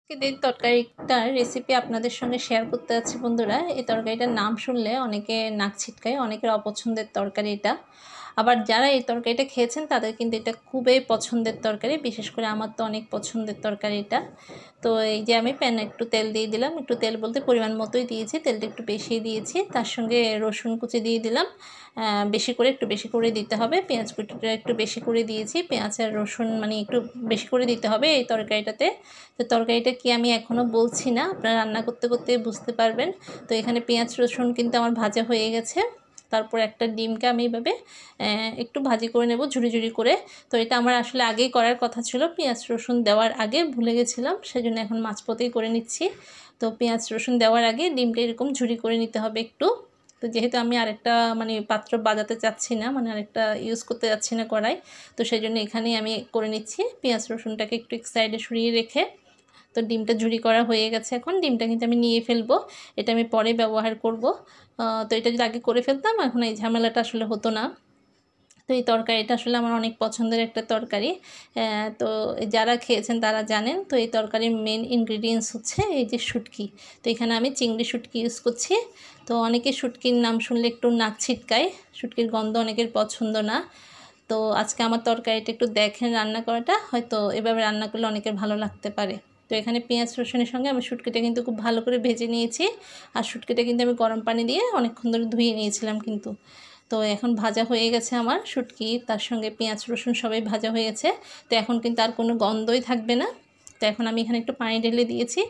এই তরকারিটার রেসিপি আপনাদের সঙ্গে শেয়ার করতে যাচ্ছি বন্ধুরা। এই তরকারিটার নাম শুনলে অনেকে নাক ছিটকায়, অনেকের অপছন্দের তরকারি এটা। আবার যারা এই তরকারিটা খেয়েছেন তাদের কিন্তু এটা খুবই পছন্দের তরকারি, বিশেষ করে আমার তো অনেক পছন্দের তরকারি এটা। তো এই যে আমি প্যানে একটু তেল দিয়ে দিলাম, একটু তেল বলতে পরিমাণ মতোই দিয়েছি, তেলটা একটু বেশি দিয়েছি। তার সঙ্গে রসুন কুচি দিয়ে দিলাম, একটু বেশি করে দিতে হবে। পেঁয়াজ কুচিটা একটু বেশি করে দিয়েছি, পেঁয়াজ আর রসুন মানে একটু বেশি করে দিতে হবে এই তরকারিটাতে। তো তরকারিটা কি আমি এখনও বলছি না, আপনারা রান্না করতে করতে বুঝতে পারবেন। তো এখানে পেঁয়াজ রসুন কিন্তু আমার ভাজা হয়ে গেছে। তারপর একটা ডিমকে আমি এইভাবে একটু ভাজি করে নেব ঝুরি ঝুরি করে। তো এটা আমার আসলে আগেই করার কথা ছিল, পেঁয়াজ রসুন দেওয়ার আগে ভুলে গেছিলাম, সেজন্য এখন মাঝপথেই করে নিচ্ছি। তো পেঁয়াজ রসুন দেওয়ার আগে ডিমটা এরকম ঝুরি করে নিতে হবে একটু। তো যেহেতু আমি আরেকটা পাত্র বাজাতে চাচ্ছি না, আরেকটা ইউজ করতে যাচ্ছি না কড়াই, তো সেই জন্য এখানেই আমি করে নিচ্ছি। পেঁয়াজ রসুনটাকে একটু এক সাইডে সরিয়ে রেখে তো ডিমটা ঝুরি করা হয়ে গেছে। এখন ডিমটা কিন্তু আমি নিয়ে ফেলবো, এটা আমি পরে ব্যবহার করব। তো এটা যদি আগে করে ফেলতাম এখন এই ঝামেলাটা আসলে হতো না। তো এই তরকারিটা আসলে আমার অনেক পছন্দের একটা তরকারি। তো যারা খেয়েছেন তারা জানেন। তো এই তরকারির মেন ইনগ্রিডিয়েন্টস হচ্ছে এই যে শুটকি। তো এখানে আমি চিংড়ি শুটকি ইউজ করছি। তো অনেকে শুটকির নাম শুনলে একটু নাক ছিটকায়, শুটকির গন্ধ অনেকের পছন্দ না। তো আজকে আমার তরকারিটা একটু দেখেন রান্না করাটা, হয়তো এভাবে রান্না করলে অনেকের ভালো লাগতে পারে। তো এখানে পেঁয়াজ রসুনের সঙ্গে আমি শুটকিটা কিন্তু খুব ভালো করে ভেজে নিয়েছি। আর শুটকিটা কিন্তু আমি গরম পানি দিয়ে অনেকক্ষণ ধরে ধুয়ে নিয়েছিলাম কিন্তু। তো এখন ভাজা হয়ে গেছে আমার শুটকি, তার সঙ্গে পেঁয়াজ রসুন সবাই ভাজা হয়ে গেছে। তো এখন কিন্তু আর কোনো গন্ধই থাকবে না। তো এখন আমি এখানে একটু পানি ঢেলে দিয়েছি,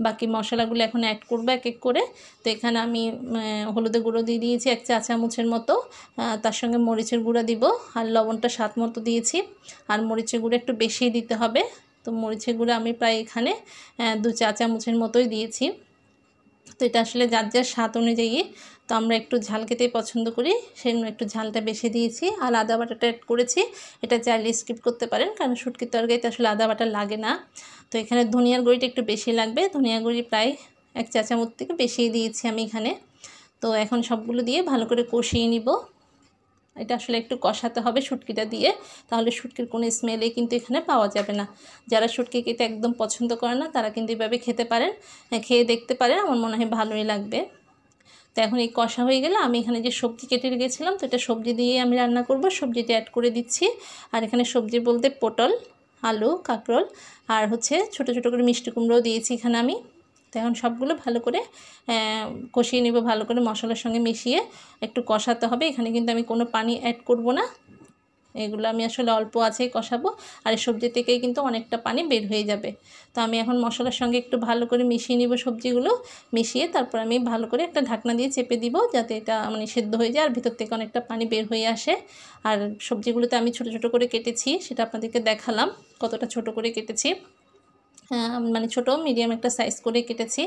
বাকি মশলাগুলো এখন অ্যাড করবো এক এক করে। তো এখানে আমি হলুদের গুঁড়ো দিয়ে দিয়েছি 1 চা চামচের মতো, তার সঙ্গে মরিচের গুঁড়ো দিব, আর লবণটা স্বাদ মতো দিয়েছি। আর মরিচের গুঁড়ো একটু বেশি দিতে হবে। তো মরিচের গুঁড়ো আমি প্রায় এখানে 2 চা চামচের মতোই দিয়েছি। তো এটা আসলে যার যার স্বাদ অনুযায়ী, তো আমরা একটু ঝাল খেতেই পছন্দ করি, সেজন্য একটু ঝালটা বেশি দিয়েছি। আর আদা বাটাটা অ্যাড করেছি, এটা চাইলে স্কিপ করতে পারেন, কারণ শুটকির তরকারিতে আসলে আদা বাটা লাগে না। তো এখানে ধনিয়ার গুঁড়িটা একটু বেশি লাগবে, ধনিয়া গুঁড়ি প্রায় 1 চা চামচ থেকে বেশিই দিয়েছি আমি এখানে। তো এখন সবগুলো দিয়ে ভালো করে কষিয়ে নিব। এটা আসলে একটু কষাতে হবে শুটকিটা দিয়ে, তাহলে শুটকির কোনো স্মেলই কিন্তু এখানে পাওয়া যাবে না। যারা শুটকি খেতে একদম পছন্দ করে না তারা কিন্তু এভাবে খেতে পারেন, খেয়ে দেখতে পারেন, আমার মনে হয় ভালোই লাগবে। তো এখন এই কষা হয়ে গেলে আমি এখানে যে সবজি কেটে রেখেছিলাম, তো এটা সবজি দিয়ে আমি রান্না করব, সবজিটা অ্যাড করে দিচ্ছি। আর এখানে সবজি বলতে পটল, আলু, কাঁকরোল আর হচ্ছে ছোটো ছোটো করে মিষ্টি কুমড়োও দিয়েছি এখানে আমি। তো এখন সবগুলো ভালো করে কষিয়ে নেব, ভালো করে মশলার সঙ্গে মিশিয়ে একটু কষাতে হবে। এখানে কিন্তু আমি কোনো পানি অ্যাড করব না, এগুলো আমি আসলে অল্প আছেই কষাবো। আর এই সবজি থেকেই কিন্তু অনেকটা পানি বের হয়ে যাবে। তো আমি এখন মশলার সঙ্গে একটু ভালো করে মিশিয়ে নিব সবজিগুলো, মিশিয়ে তারপর আমি ভালো করে একটা ঢাকনা দিয়ে চেপে দিব, যাতে এটা সেদ্ধ হয়ে যায় আর ভিতর থেকে অনেকটা পানি বের হয়ে আসে। আর সবজিগুলোতে আমি ছোটো ছোটো করে কেটেছি, সেটা আপনাদেরকে দেখালাম কতটা ছোটো করে কেটেছি। ছোটো মিডিয়াম একটা সাইজ করে কেটেছি।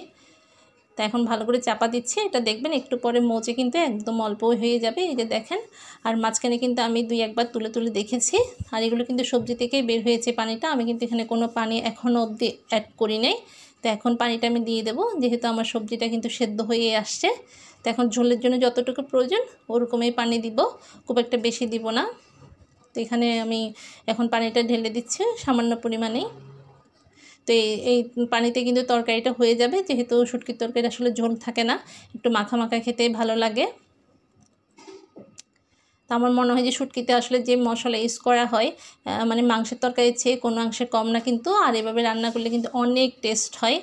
তো এখন ভালো করে চাপা দিচ্ছি, এটা দেখবেন একটু পরে মজে কিন্তু একদম অল্প হয়ে যাবে, এই যে দেখেন। আর মাঝখানে কিন্তু আমি 2-1 বার তুলে তুলে দেখেছি, আর এগুলো কিন্তু সবজি থেকেই বের হয়েছে পানিটা, আমি কিন্তু এখানে কোনো পানি এখনও অবধি অ্যাড করি নাই। তো এখন পানিটা আমি দিয়ে দেবো, যেহেতু আমার সবজিটা কিন্তু সেদ্ধ হয়ে আসছে। তো এখন ঝোলের জন্য যতটুকু প্রয়োজন ওরকমই পানি দিব, খুব একটা বেশি দিব না। তো এখানে আমি এখন পানিটা ঢেলে দিচ্ছি সামান্য পরিমাণেই। তো এই পানিতে কিন্তু তরকারিটা হয়ে যাবে, যেহেতু শুটকির তরকারি আসলে ঝোল থাকে না, একটু মাখা মাখা খেতেই ভালো লাগে। তো আমার মনে হয় যে শুটকিতে আসলে যে মশলা ইউজ করা হয় মাংসের তরকারির চেয়ে কোনো অংশে কম না কিন্তু, আর এভাবে রান্না করলে কিন্তু অনেক টেস্ট হয়।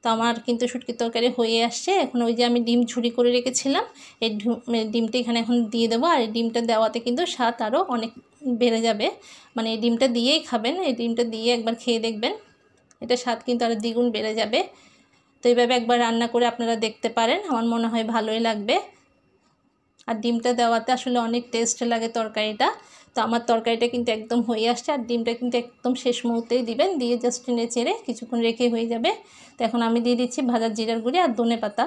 তো আমার কিন্তু শুটকির তরকারি হয়ে আসছে। এখন ওই যে আমি ডিম ঝুরি করে রেখেছিলাম, এই ডিমটা এখানে এখন দিয়ে দেবো। আর এই ডিমটা দেওয়াতে কিন্তু স্বাদ আরও অনেক বেড়ে যাবে, এই ডিমটা দিয়েই খাবেন, এই ডিমটা দিয়ে একবার খেয়ে দেখবেন, এটা স্বাদ কিন্তু আরও দ্বিগুণ বেড়ে যাবে। তো এইভাবে একবার রান্না করে আপনারা দেখতে পারেন, আমার মনে হয় ভালোই লাগবে। আর ডিমটা দেওয়াতে আসলে অনেক টেস্ট লাগে তরকারিটা। তো আমার তরকারিটা কিন্তু একদম হয়ে আসছে, আর ডিমটা কিন্তু একদম শেষ মুহূর্তেই দিবেন, দিয়ে জাস্ট নেড়ে কিছুক্ষণ রেখে হয়ে যাবে। তো এখন আমি দিয়ে দিচ্ছি ভাজা জিরার গুঁড়ি আর ধনেপাতা।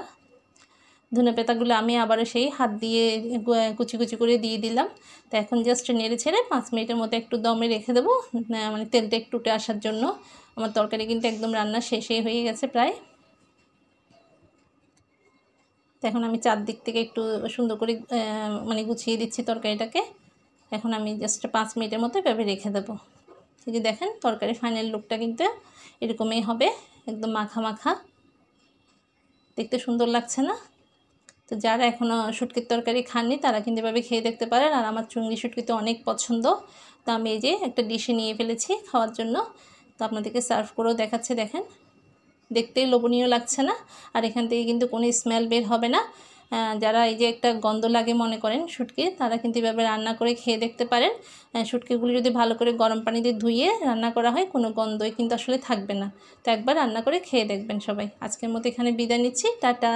ধনেপাতাগুলো আমি আবারও সেই হাত দিয়ে কুচি কুচি করে দিয়ে দিলাম। তো এখন জাস্ট নেড়ে ছেড়ে 5 মিনিটের মতো একটু দমে রেখে দেবো, তেলটা একটু উঠে আসার জন্য। আমার তরকারি কিন্তু একদম রান্না শেষই হয়ে গেছে প্রায়। তো এখন আমি চারদিক থেকে একটু সুন্দর করে গুছিয়ে দিচ্ছি তরকারিটাকে। এখন আমি জাস্ট 5 মিনিটের মতো এভাবে রেখে দেবো। এই যে দেখেন তরকারির ফাইনাল লুকটা কিন্তু এরকমই হবে। একদম মাখা মাখা, দেখতে সুন্দর লাগছে না? তো যারা এখনও শুটকির তরকারি খাননি তারা কিন্তু এভাবে খেয়ে দেখতে পারেন। আর আমার চিংড়ি শুটকি তো অনেক পছন্দ, তো আমি এই যে একটা ডিশে নিয়ে ফেলেছি খাওয়ার জন্য। তো আপনাদেরকে সার্ভ করেও দেখাচ্ছে, দেখেন দেখতেই লোভনীয় লাগছে না? আর এখান থেকে কিন্তু কোনো স্মেল বের হবে না। যারা এই যে একটা গন্ধ লাগে মনে করেন শুটকির, তারা কিন্তু এভাবে রান্না করে খেয়ে দেখতে পারেন। শুটকিগুলি যদি ভালো করে গরম পানি দিয়ে ধুয়ে রান্না করা হয় কোনো গন্ধই কিন্তু আসলে থাকবে না। তো একবার রান্না করে খেয়ে দেখবেন সবাই। আজকের মতো এখানে বিদায় নিচ্ছি, টাটা।